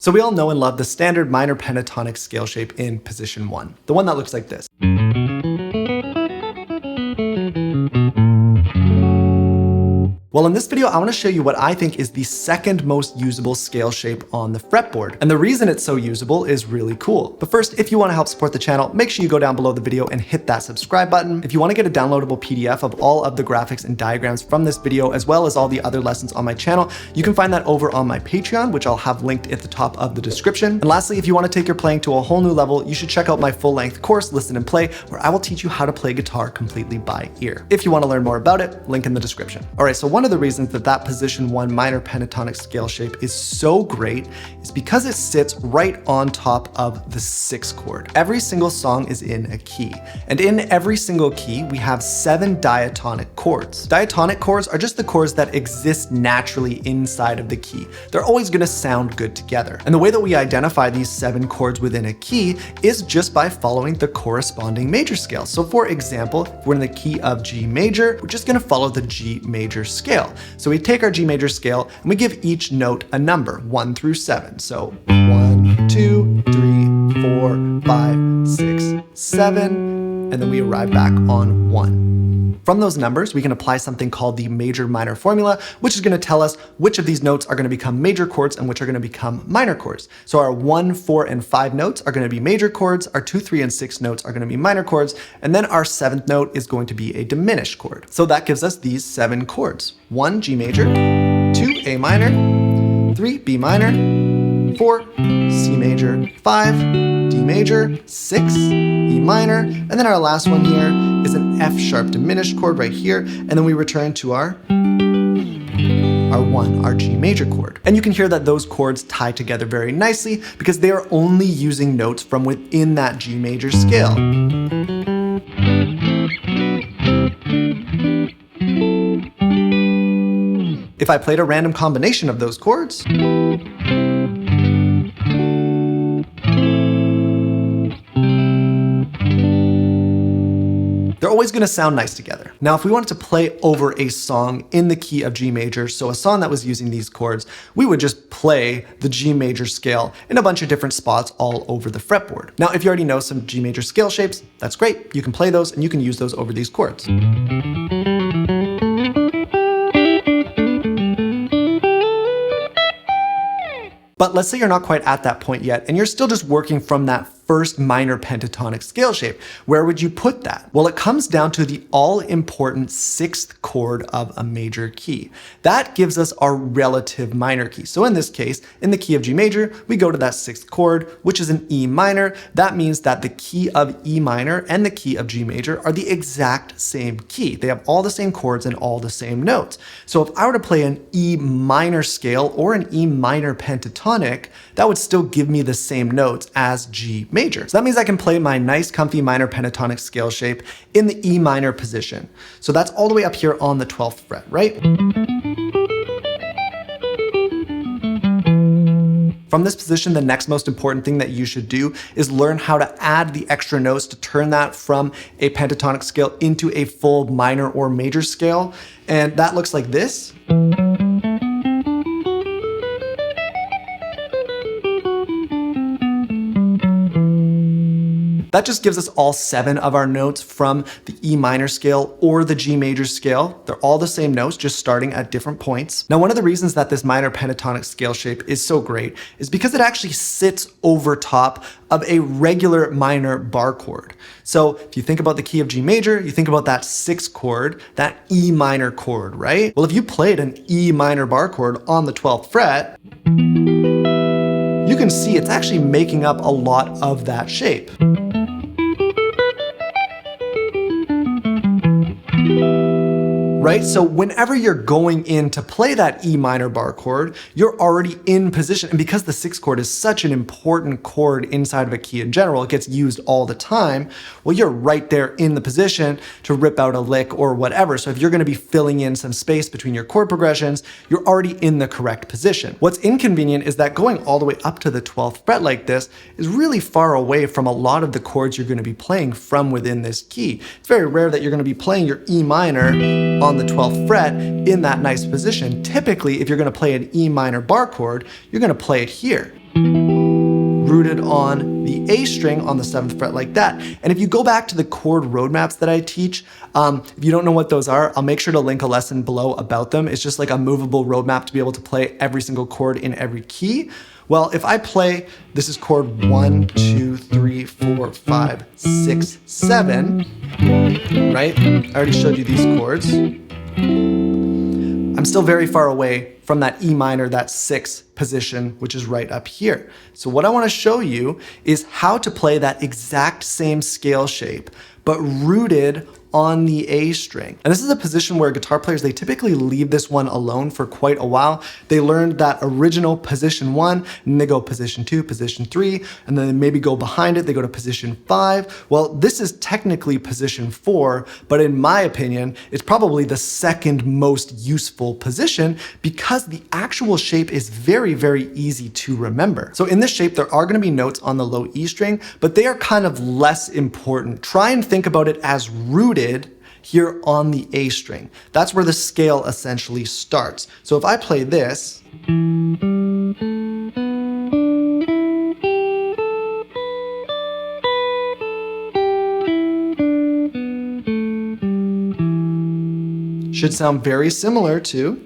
So we all know and love the standard minor pentatonic scale shape in position 1, the one that looks like this. Well, in this video, I want to show you what I think is the second most usable scale shape on the fretboard. And the reason it's so usable is really cool. But first, if you want to help support the channel, make sure you go down below the video and hit that subscribe button. If you want to get a downloadable PDF of all of the graphics and diagrams from this video, as well as all the other lessons on my channel, you can find that over on my Patreon, which I'll have linked at the top of the description. And lastly, if you want to take your playing to a whole new level, you should check out my full-length course, Listen and Play, where I will teach you how to play guitar completely by ear. If you want to learn more about it, link in the description. All right, so one of the reasons that position 1 minor pentatonic scale shape is so great is because it sits right on top of the 6th chord. Every single song is in a key, and in every single key we have 7 diatonic chords. Diatonic chords are just the chords that exist naturally inside of the key. They're always going to sound good together. And the way that we identify these 7 chords within a key is just by following the corresponding major scale. So for example, if we're in the key of G major, we're just going to follow the G major scale. So we take our G major scale and we give each note a number, 1 through 7. So 1, 2, 3, 4, 5, 6, 7, and then we arrive back on 1. From those numbers, we can apply something called the major minor formula, which is going to tell us which of these notes are going to become major chords and which are going to become minor chords. So our 1, 4, and 5 notes are going to be major chords, our 2, 3, and 6 notes are going to be minor chords, and then our 7th note is going to be a diminished chord. So that gives us these 7 chords. 1 G major, 2 A minor, 3 B minor, 4 C major, 5 D major, 6 E minor, and then our last one here is an F sharp diminished chord right here, and then we return to our 1, our G major chord. And you can hear that those chords tie together very nicely because they are only using notes from within that G major scale. If I played a random combination of those chords, they're always going to sound nice together. Now, if we wanted to play over a song in the key of G major, so a song that was using these chords, we would just play the G major scale in a bunch of different spots all over the fretboard. Now, if you already know some G major scale shapes, that's great. You can play those and you can use those over these chords. But let's say you're not quite at that point yet, and you're still just working from that first minor pentatonic scale shape. Where would you put that? Well, it comes down to the all-important 6th chord of a major key. That gives us our relative minor key. So in this case, in the key of G major, we go to that 6th chord, which is an E minor. That means that the key of E minor and the key of G major are the exact same key. They have all the same chords and all the same notes. So if I were to play an E minor scale or an E minor pentatonic, that would still give me the same notes as G major. So that means I can play my nice comfy minor pentatonic scale shape in the E minor position. So that's all the way up here on the 12th fret, right? From this position, the next most important thing that you should do is learn how to add the extra notes to turn that from a pentatonic scale into a full minor or major scale. And that looks like this. That just gives us all 7 of our notes from the E minor scale or the G major scale. They're all the same notes, just starting at different points. Now, one of the reasons that this minor pentatonic scale shape is so great is because it actually sits over top of a regular minor bar chord. So if you think about the key of G major, you think about that 6th chord, that E minor chord, right? Well, if you played an E minor bar chord on the 12th fret, you can see it's actually making up a lot of that shape. Right? So whenever you're going in to play that E minor bar chord, you're already in position. And because the 6th chord is such an important chord inside of a key in general, it gets used all the time, well, you're right there in the position to rip out a lick or whatever. So if you're going to be filling in some space between your chord progressions, you're already in the correct position. What's inconvenient is that going all the way up to the 12th fret like this is really far away from a lot of the chords you're going to be playing from within this key. It's very rare that you're going to be playing your E minor on the 12th fret in that nice position. Typically, if you're going to play an E minor bar chord, you're going to play it here. rooted on the A string on the 7th fret like that. And if you go back to the chord roadmaps that I teach, if you don't know what those are, I'll make sure to link a lesson below about them. It's just like a movable roadmap to be able to play every single chord in every key. Well, if I play, this is chord 1, 2, 3, 4, 5, 6, 7, right? I already showed you these chords. I'm still very far away from that E minor, that 6th position, which is right up here. So what I want to show you is how to play that exact same scale shape, but rooted on the A string. And this is a position where guitar players, they typically leave this one alone for quite a while. They learned that original position 1, and they go position 2, position 3, and then they maybe go behind it, they go to position 5. Well, this is technically position 4, but in my opinion, it's probably the second most useful position because the actual shape is very, very easy to remember. So in this shape, there are going to be notes on the low E string, but they are kind of less important. Try and think about it as rooted here on the A string. That's where the scale essentially starts. So if I play this, should sound very similar to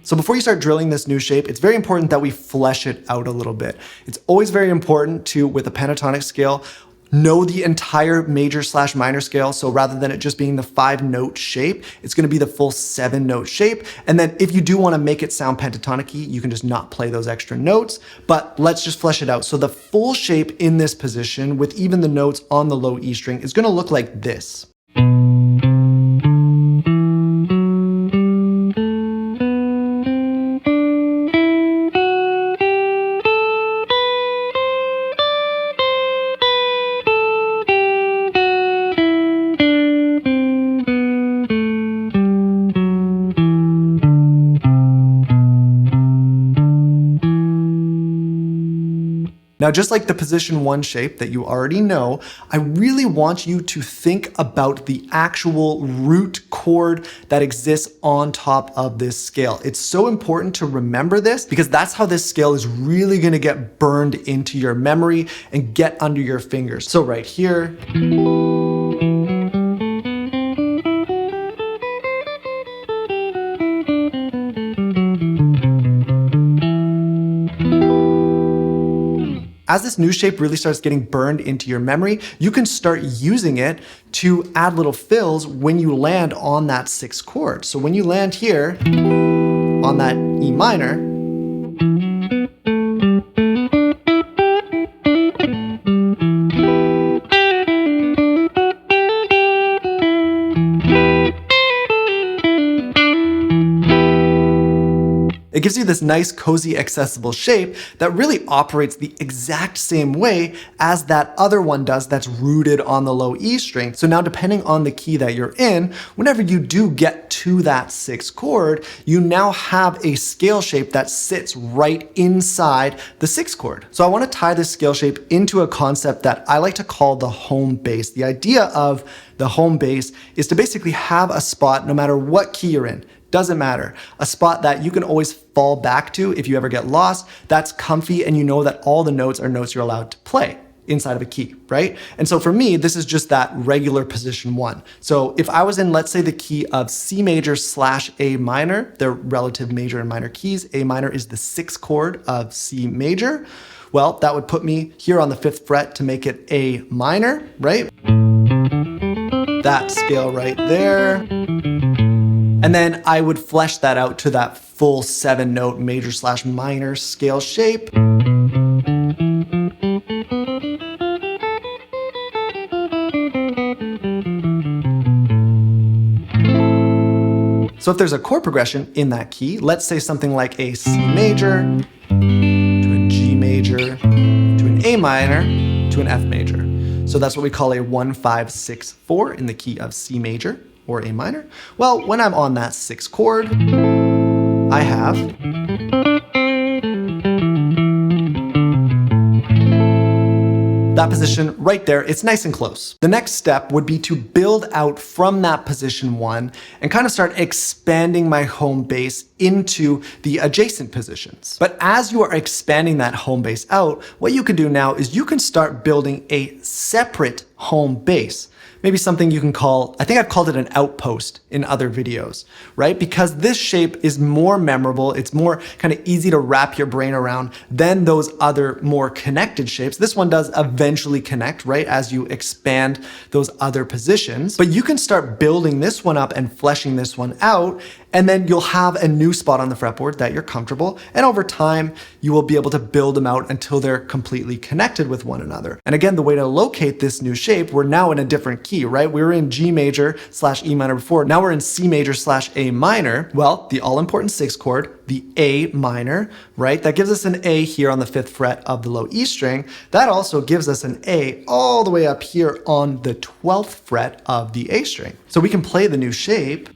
So before you start drilling this new shape, it's very important that we flesh it out a little bit. It's always very important to, with a pentatonic scale, know the entire major/minor scale. So rather than it just being the 5-note shape, it's going to be the full 7-note shape. And then if you do want to make it sound pentatonic-y, you can just not play those extra notes, but let's just flesh it out. So the full shape in this position with even the notes on the low E string is going to look like this. Now, just like the position 1 shape that you already know, I really want you to think about the actual root chord that exists on top of this scale. It's so important to remember this because that's how this scale is really going to get burned into your memory and get under your fingers. So right here, as this new shape really starts getting burned into your memory, you can start using it to add little fills when you land on that 6th chord. So when you land here on that E minor, it gives you this nice, cozy, accessible shape that really operates the exact same way as that other one does that's rooted on the low E string. So now depending on the key that you're in, whenever you do get to that 6th chord, you now have a scale shape that sits right inside the 6th chord. So I want to tie this scale shape into a concept that I like to call the home base. The idea of the home base is to basically have a spot no matter what key you're in. Doesn't matter. A spot that you can always fall back to if you ever get lost, that's comfy and you know that all the notes are notes you're allowed to play inside of a key, right? And so for me, this is just that regular position 1. So if I was in, let's say, the key of C major/A minor, they're relative major and minor keys. A minor is the 6th chord of C major. Well, that would put me here on the 5th fret to make it A minor, right? That scale right there. And then I would flesh that out to that full 7-note major/minor scale shape. So if there's a chord progression in that key, let's say something like a C major to a G major to an A minor to an F major. So that's what we call a 1-5-6-4 in the key of C major or A minor. Well, when I'm on that 6th chord, I have that that position right there, it's nice and close. The next step would be to build out from that position 1 and kind of start expanding my home base into the adjacent positions. But as you are expanding that home base out, what you can do now is you can start building a separate home base. Maybe something you can call, I think I've called it an outpost in other videos, right? Because this shape is more memorable, it's more kind of easy to wrap your brain around than those other more connected shapes. This one does eventually connect, right, as you expand those other positions. But you can start building this one up and fleshing this one out, and then you'll have a new spot on the fretboard that you're comfortable, and over time, you will be able to build them out until they're completely connected with one another. And again, the way to locate this new shape, we're now in a different key, right? We were in G major / E minor before, now we're in C major / A minor. Well, the all-important 6th chord, the A minor, right? That gives us an A here on the 5th fret of the low E string. That also gives us an A all the way up here on the 12th fret of the A string. So we can play the new shape.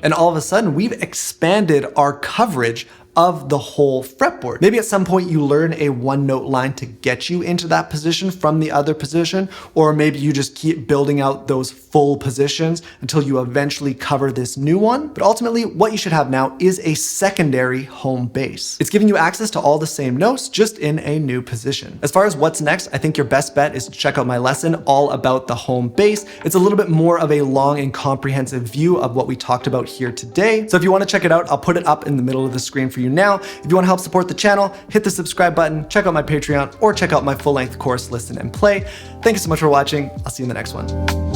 And all of a sudden, we've expanded our coverage of the whole fretboard. Maybe at some point you learn a 1-note line to get you into that position from the other position, or maybe you just keep building out those full positions until you eventually cover this new one. But ultimately, what you should have now is a secondary home base. It's giving you access to all the same notes, just in a new position. As far as what's next, I think your best bet is to check out my lesson all about the home base. It's a little bit more of a long and comprehensive view of what we talked about here today. So if you want to check it out, I'll put it up in the middle of the screen for you now. If you want to help support the channel, hit the subscribe button, check out my Patreon, or check out my full-length course, Listen and Play. Thank you so much for watching. I'll see you in the next one.